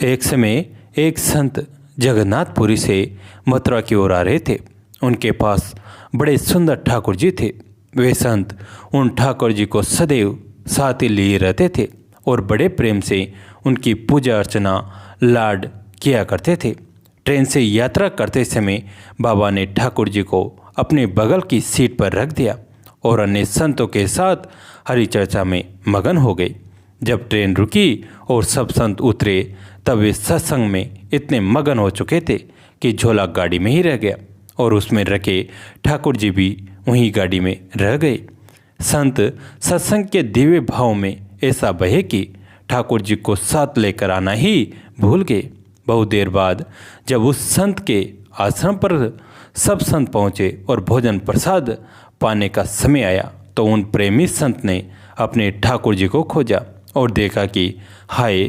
एक समय एक संत जगन्नाथपुरी से मथुरा की ओर आ रहे थे। उनके पास बड़े सुंदर ठाकुर जी थे। वे संत उन ठाकुर जी को सदैव साथ ही लिए रहते थे और बड़े प्रेम से उनकी पूजा अर्चना लाड किया करते थे। ट्रेन से यात्रा करते समय बाबा ने ठाकुर जी को अपने बगल की सीट पर रख दिया और अन्य संतों के साथ हरि चर्चा में मगन हो गए। जब ट्रेन रुकी और सब संत उतरे तब वे सत्संग में इतने मगन हो चुके थे कि झोला गाड़ी में ही रह गया और उसमें रखे ठाकुर जी भी वहीं गाड़ी में रह गए। संत सत्संग के दिव्य भाव में ऐसा बहे कि ठाकुर जी को साथ लेकर आना ही भूल गए। बहुत देर बाद जब उस संत के आश्रम पर सब संत पहुँचे और भोजन प्रसाद पाने का समय आया तो उन प्रेमी संत ने अपने ठाकुर जी को खोजा और देखा कि हाय,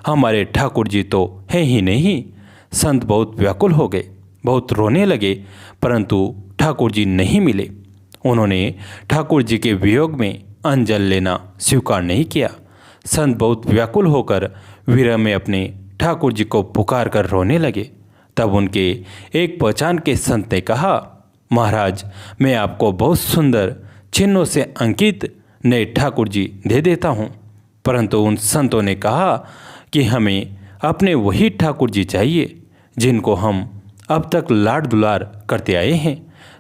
हमारे ठाकुर जी तो हैं ही नहीं। संत बहुत व्याकुल हो गए, बहुत रोने लगे, परंतु ठाकुर जी नहीं मिले। उन्होंने ठाकुर जी के वियोग में अन्न जल लेना स्वीकार नहीं किया। संत बहुत व्याकुल होकर विरह में अपने ठाकुर जी को पुकार कर रोने लगे। तब उनके एक पहचान के संत ने कहा, महाराज, मैं आपको बहुत सुंदर चिन्हों से अंकित नए ठाकुर जी दे देता हूँ। परंतु उन संतों ने कहा कि हमें अपने वही ठाकुर जी चाहिए जिनको हम अब तक लाड दुलार करते आए हैं।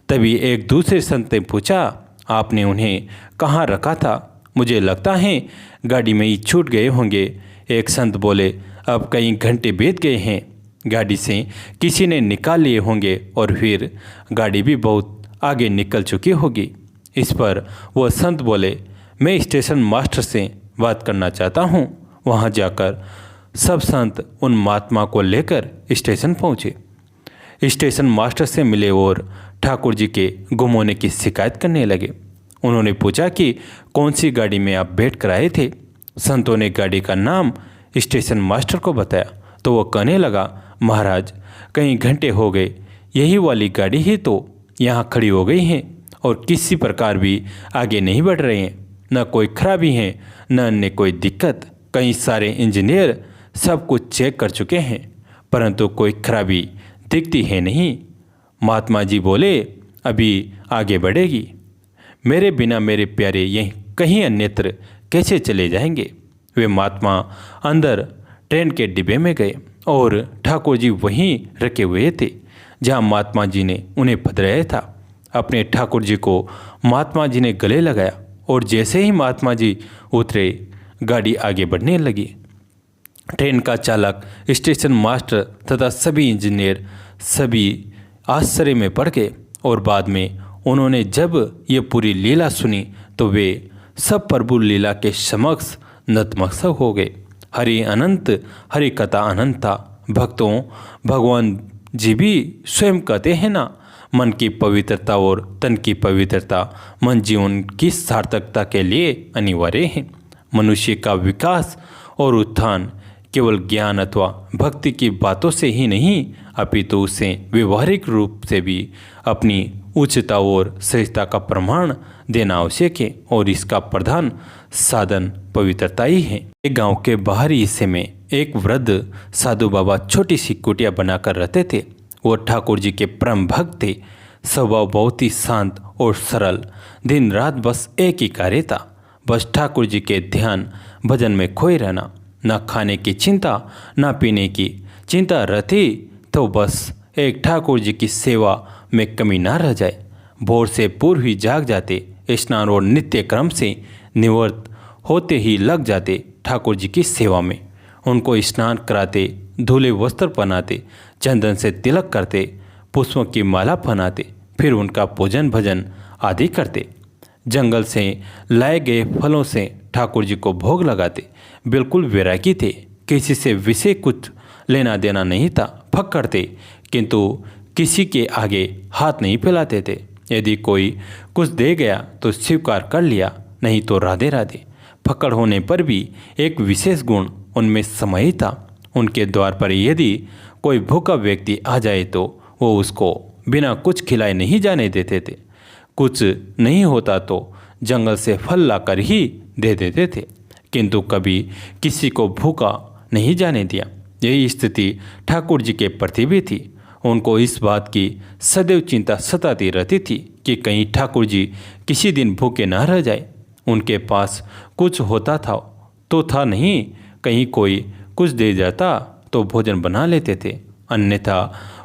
तभी एक दूसरे संत ने पूछा, आपने उन्हें कहाँ रखा था? मुझे लगता है गाड़ी में ही छूट गए होंगे। एक संत बोले, अब कई घंटे बीत गए हैं, गाड़ी से किसी ने निकाल लिए होंगे और फिर गाड़ी भी बहुत आगे निकल चुकी होगी। इस पर वह संत बोले, मैं स्टेशन मास्टर से बात करना चाहता हूँ। वहाँ जाकर सब संत उन महात्मा को लेकर स्टेशन पहुँचे। स्टेशन मास्टर से मिले और ठाकुर जी के गुम होने की शिकायत करने लगे। उन्होंने पूछा कि कौन सी गाड़ी में आप बैठ कर आए थे। संतों ने गाड़ी का नाम स्टेशन मास्टर को बताया तो वो कहने लगा, महाराज, कई घंटे हो गए, यही वाली गाड़ी ही तो यहाँ खड़ी हो गई है और किसी प्रकार भी आगे नहीं बढ़ रहे हैं। न कोई खराबी है, न अन्य कोई दिक्कत। कई सारे इंजीनियर सब कुछ चेक कर चुके हैं, परंतु कोई खराबी दिखती है नहीं। महात्मा जी बोले, अभी आगे बढ़ेगी। मेरे बिना मेरे प्यारे यहीं कहीं अन्यत्र कैसे चले जाएंगे? वे महात्मा अंदर ट्रेन के डिब्बे में गए और ठाकुर जी वहीं रखे हुए थे जहाँ महात्मा जी ने उन्हें पधराया था। अपने ठाकुर जी को महात्मा जी ने गले लगाया और जैसे ही महात्मा जी उतरे गाड़ी आगे बढ़ने लगी। ट्रेन का चालक, स्टेशन मास्टर तथा सभी इंजीनियर सभी आश्चर्य में पड़ गए और बाद में उन्होंने जब ये पूरी लीला सुनी तो वे सब प्रभु लीला के समक्ष नतमस्तक हो गए। हरि अनंत, हरि कथा अनंत था। भक्तों, भगवान जी भी स्वयं कहते हैं ना, मन की पवित्रता और तन की पवित्रता मन जीवन की सार्थकता के लिए अनिवार्य है। मनुष्य का विकास और उत्थान केवल ज्ञान अथवा भक्ति की बातों से ही नहीं अपितु उसे व्यवहारिक रूप से भी अपनी उच्चता और श्रेष्ठता का प्रमाण देना आवश्यक है और इसका प्रधान साधन पवित्रता ही है। एक गांव के बाहरी हिस्से में एक वृद्ध साधु बाबा छोटी सी कुटिया बनाकर रहते थे। वो ठाकुर जी के परम भक्त थे। स्वभाव बहुत ही शांत और सरल। दिन रात बस एक ही कार्य था, बस ठाकुर जी के ध्यान भजन में खोए रहना। न खाने की चिंता, न पीने की चिंता रहती तो बस एक ठाकुर जी की सेवा में कमी ना रह जाए। भोर से पूर्व ही जाग जाते, स्नान और नित्य क्रम से निवृत्त होते ही लग जाते ठाकुर जी की सेवा में। उनको स्नान कराते, धुले वस्त्र पहनाते, चंदन से तिलक करते, पुष्पों की माला पहनाते, फिर उनका पूजन भजन आदि करते। जंगल से लाए गए फलों से ठाकुर जी को भोग लगाते। बिल्कुल वैरागी थे, किसी से विषय कुछ लेना देना नहीं था। फक्कड़ थे, किंतु किसी के आगे हाथ नहीं फैलाते थे। यदि कोई कुछ दे गया तो स्वीकार कर लिया, नहीं तो राधे राधे। फक्कड़ होने पर भी एक विशेष गुण उनमें समाहित था। उनके द्वार पर यदि कोई भूखा व्यक्ति आ जाए तो वो उसको बिना कुछ खिलाए नहीं जाने देते थे। कुछ नहीं होता तो जंगल से फल लाकर ही दे देते थे, किंतु कभी किसी को भूखा नहीं जाने दिया। यही स्थिति ठाकुर जी के प्रति भी थी। उनको इस बात की सदैव चिंता सताती रहती थी कि कहीं ठाकुर जी किसी दिन भूखे न रह जाए। उनके पास कुछ होता था तो था नहीं, कहीं कोई कुछ दे जाता तो भोजन बना लेते थे, अन्यथा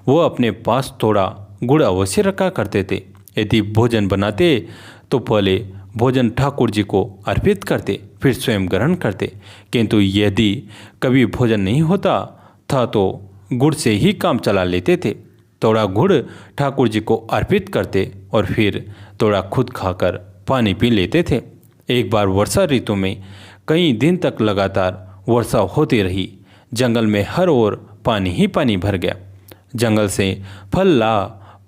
वो अपने पास थोड़ा गुड़ अवश्य रखा करते थे। यदि भोजन बनाते तो पहले भोजन ठाकुर जी को अर्पित करते, फिर स्वयं ग्रहण करते। किंतु यदि कभी भोजन नहीं होता था तो गुड़ से ही काम चला लेते थे। थोड़ा गुड़ ठाकुर जी को अर्पित करते और फिर थोड़ा खुद खाकर पानी पी लेते थे। एक बार वर्षा ऋतु में कई दिन तक लगातार वर्षा होती रही। जंगल में हर ओर पानी ही पानी भर गया। जंगल से फल ला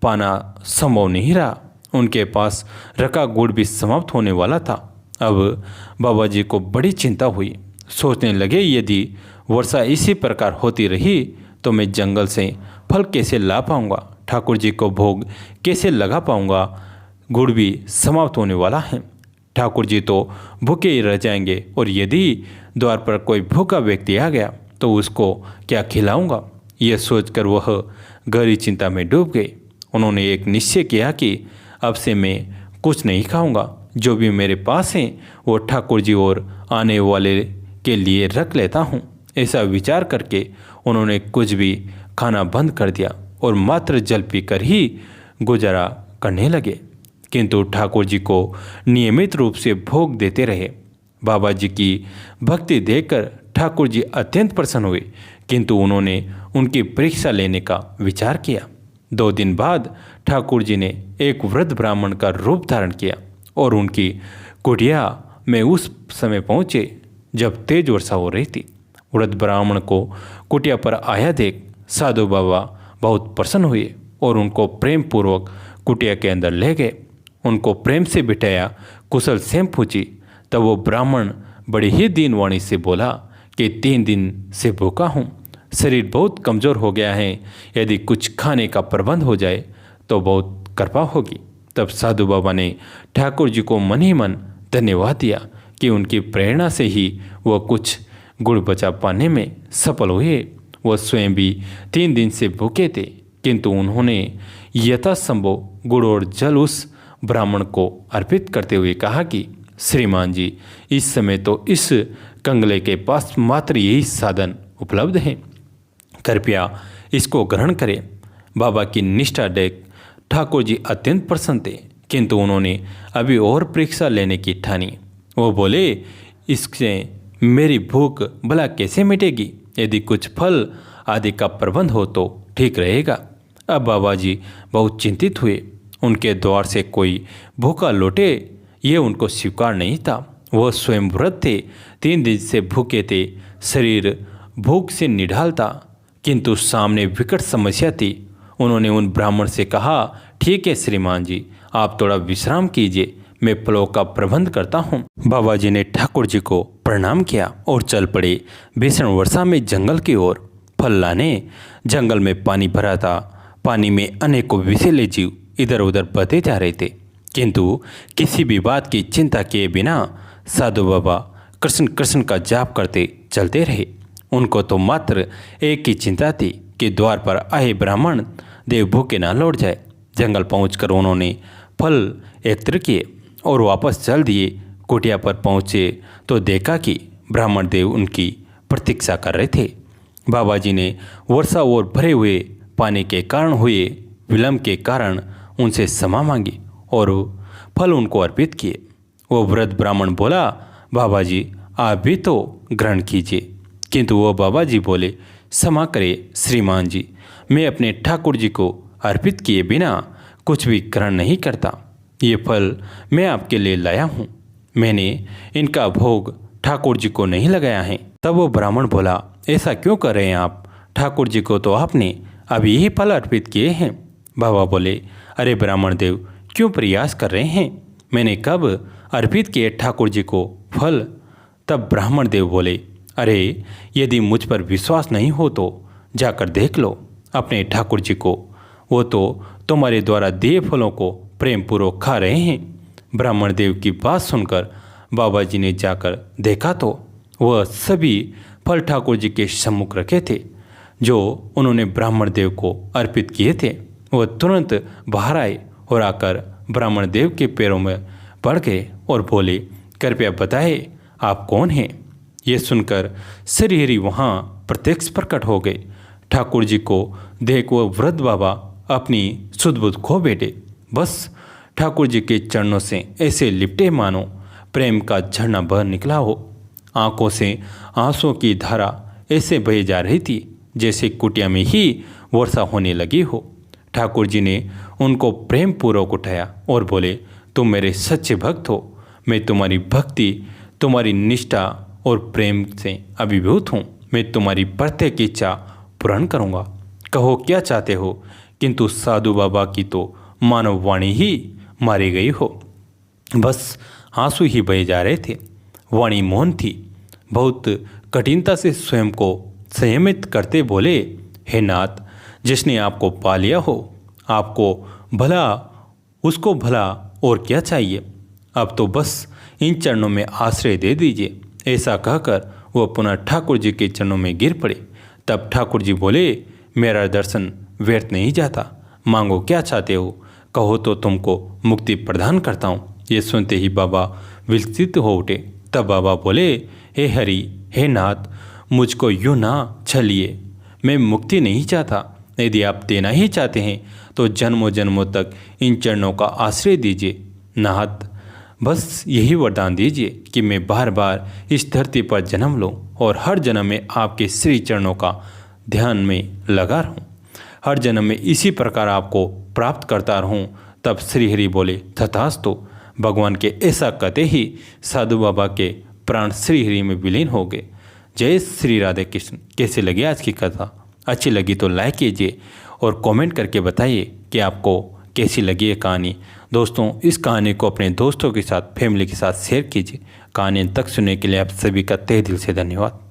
पाना संभव नहीं रहा। उनके पास रखा गुड़ भी समाप्त होने वाला था। अब बाबा जी को बड़ी चिंता हुई। सोचने लगे, यदि वर्षा इसी प्रकार होती रही तो मैं जंगल से फल कैसे ला पाऊंगा, ठाकुर जी को भोग कैसे लगा पाऊंगा। गुड़ भी समाप्त होने वाला है। ठाकुर जी तो भूखे ही रह जाएंगे, और यदि द्वार पर कोई भूखा व्यक्ति आ गया तो उसको क्या खिलाऊंगा। यह सोचकर वह गहरी चिंता में डूब गए। उन्होंने एक निश्चय किया कि अब से मैं कुछ नहीं खाऊंगा, जो भी मेरे पास है वो ठाकुर जी और आने वाले के लिए रख लेता हूँ। ऐसा विचार करके उन्होंने कुछ भी खाना बंद कर दिया और मात्र जल पीकर ही गुजारा करने लगे। किंतु ठाकुर जी को नियमित रूप से भोग देते रहे। बाबा जी की भक्ति देखकर ठाकुर जी अत्यंत प्रसन्न हुए, किंतु उन्होंने उनकी परीक्षा लेने का विचार किया। 2 दिन बाद ठाकुर जी ने एक वृद्ध ब्राह्मण का रूप धारण किया और उनकी कुटिया में उस समय पहुँचे जब तेज वर्षा हो रही थी। वृद्ध ब्राह्मण को कुटिया पर आया देख साधु बाबा बहुत प्रसन्न हुए और उनको प्रेम पूर्वक कुटिया के अंदर ले गए। उनको प्रेम से बिठाया, कुशल सेम पूछी। तब वो ब्राह्मण बड़ी ही दीन वाणी से बोला कि 3 दिन से भूखा हूँ, शरीर बहुत कमज़ोर हो गया है, यदि कुछ खाने का प्रबंध हो जाए तो बहुत कृपा होगी। तब साधु बाबा ने ठाकुर जी को मन ही मन धन्यवाद दिया कि उनकी प्रेरणा से ही वह कुछ गुड़ बचा पाने में सफल हुए। वह स्वयं भी 3 दिन से भूखे थे, किंतु उन्होंने यथासंभव गुड़ और जल उस ब्राह्मण को अर्पित करते हुए कहा कि श्रीमान जी, इस समय तो इस कंगले के पास मात्र यही साधन उपलब्ध है, कृपया इसको ग्रहण करें। बाबा की निष्ठा देख ठाकुर जी अत्यंत प्रसन्न थे, किंतु उन्होंने अभी और परीक्षा लेने की ठानी। वो बोले, इससे मेरी भूख भला कैसे मिटेगी, यदि कुछ फल आदि का प्रबंध हो तो ठीक रहेगा। अब बाबा जी बहुत चिंतित हुए। उनके द्वार से कोई भूखा लौटे ये उनको स्वीकार नहीं था। वह स्वयं व्रत थे, 3 दिन से भूखे थे, शरीर भूख से निढाल था, किंतु सामने विकट समस्या थी। उन्होंने उन ब्राह्मण से कहा, ठीक है श्रीमान जी, आप थोड़ा विश्राम कीजिए, मैं फलों का प्रबंध करता हूँ। बाबा जी ने ठाकुर जी को प्रणाम किया और चल पड़े भीषण वर्षा में जंगल की ओर। फल लाने जंगल में पानी भरा था। पानी में अनेकों विषैले जीव इधर उधर बहते जा रहे थे, किंतु किसी भी बात की चिंता किए बिना साधु बाबा कृष्ण कृष्ण का जाप करते चलते रहे। उनको तो मात्र एक ही चिंता थी कि द्वार पर आए ब्राह्मण देव भूखे ना लौट जाए। जंगल पहुंचकर उन्होंने फल एकत्र किए और वापस चल दिए। कुटिया पर पहुँचे तो देखा कि ब्राह्मण देव उनकी प्रतीक्षा कर रहे थे। बाबा जी ने वर्षा और भरे हुए पानी के कारण हुए विलंब के कारण उनसे क्षमा मांगी और फल उनको अर्पित किए। वो वृद्ध ब्राह्मण बोला, बाबा जी आप भी तो ग्रहण कीजिए। किंतु वो बाबा जी बोले, क्षमा करे श्रीमान जी, मैं अपने ठाकुर जी को अर्पित किए बिना कुछ भी ग्रहण नहीं करता। ये फल मैं आपके लिए लाया हूँ, मैंने इनका भोग ठाकुर जी को नहीं लगाया है। तब वो ब्राह्मण बोला, ऐसा क्यों कर रहे हैं आप, ठाकुर जी को तो आपने अभी ही फल अर्पित किए हैं। बाबा बोले, अरे ब्राह्मण देव क्यों प्रयास कर रहे हैं, मैंने कब अर्पित किए ठाकुर जी को फल। तब ब्राह्मण देव बोले, अरे यदि मुझ पर विश्वास नहीं हो तो जाकर देख लो अपने ठाकुर जी को, वो तो तुम्हारे द्वारा दिए फलों को प्रेम पूर्वक खा रहे हैं। ब्राह्मण देव की बात सुनकर बाबा जी ने जाकर देखा तो वह सभी फल ठाकुर जी के सम्मुख रखे थे। जो उन्होंने ब्राह्मण देव को अर्पित किए थे। वह तुरंत बाहर आए और आकर ब्राह्मण देव के पैरों में पड़ गए और बोले, कृपया बताए आप कौन हैं। ये सुनकर श्रीहरि वहाँ प्रत्यक्ष प्रकट हो गए। ठाकुर जी को देख वो वृद्ध बाबा अपनी सुध बुध खो बैठे। बस ठाकुर जी के चरणों से ऐसे लिपटे मानो प्रेम का झरना बह निकला हो। आंखों से आंसुओं की धारा ऐसे बह जा रही थी जैसे कुटिया में ही वर्षा होने लगी हो। ठाकुर जी ने उनको प्रेम पूर्वक उठाया और बोले, तुम मेरे सच्चे भक्त हो। मैं तुम्हारी भक्ति, तुम्हारी निष्ठा और प्रेम से अभिभूत हूँ। मैं तुम्हारी प्रत्येक इच्छा पूर्ण करूँगा। कहो क्या चाहते हो। किंतु साधु बाबा की तो मानव वाणी ही मारी गई हो। बस आंसू ही बहे जा रहे थे। वाणी मौन थी। बहुत कठिनता से स्वयं को संयमित करते बोले, हे नाथ, जिसने आपको पा लिया हो, आपको भला, उसको भला और क्या चाहिए। अब तो बस इन चरणों में आश्रय दे दीजिए। ऐसा कहकर वह पुनः ठाकुर जी के चरणों में गिर पड़े। तब ठाकुर जी बोले, मेरा दर्शन व्यर्थ नहीं जाता। मांगो क्या चाहते हो, कहो तो तुमको मुक्ति प्रदान करता हूँ। ये सुनते ही बाबा विलसित हो उठे। तब बाबा बोले, हे हरि, हे नाथ, मुझको यूँ ना छलिए। मैं मुक्ति नहीं चाहता। यदि आप देना ही चाहते हैं तो जन्मों जन्मों तक इन चरणों का आश्रय दीजिए। नाथ, बस यही वरदान दीजिए कि मैं बार बार इस धरती पर जन्म लूँ और हर जन्म में आपके श्री चरणों का ध्यान में लगा रहूँ, हर जन्म में इसी प्रकार आपको प्राप्त करता रहूँ। तब श्रीहरि बोले, तथास्तु। भगवान के ऐसा कहते ही साधु बाबा के प्राण श्रीहरि में विलीन हो गए। जय श्री राधे कृष्ण। कैसे लगी आज की कथा? अच्छी लगी तो लाइक कीजिए और कमेंट करके बताइए कि आपको कैसी लगी ये कहानी। दोस्तों, इस कहानी को अपने दोस्तों के साथ, फैमिली के साथ शेयर कीजिए। कहानी तक सुनने के लिए आप सभी का तहे दिल से धन्यवाद।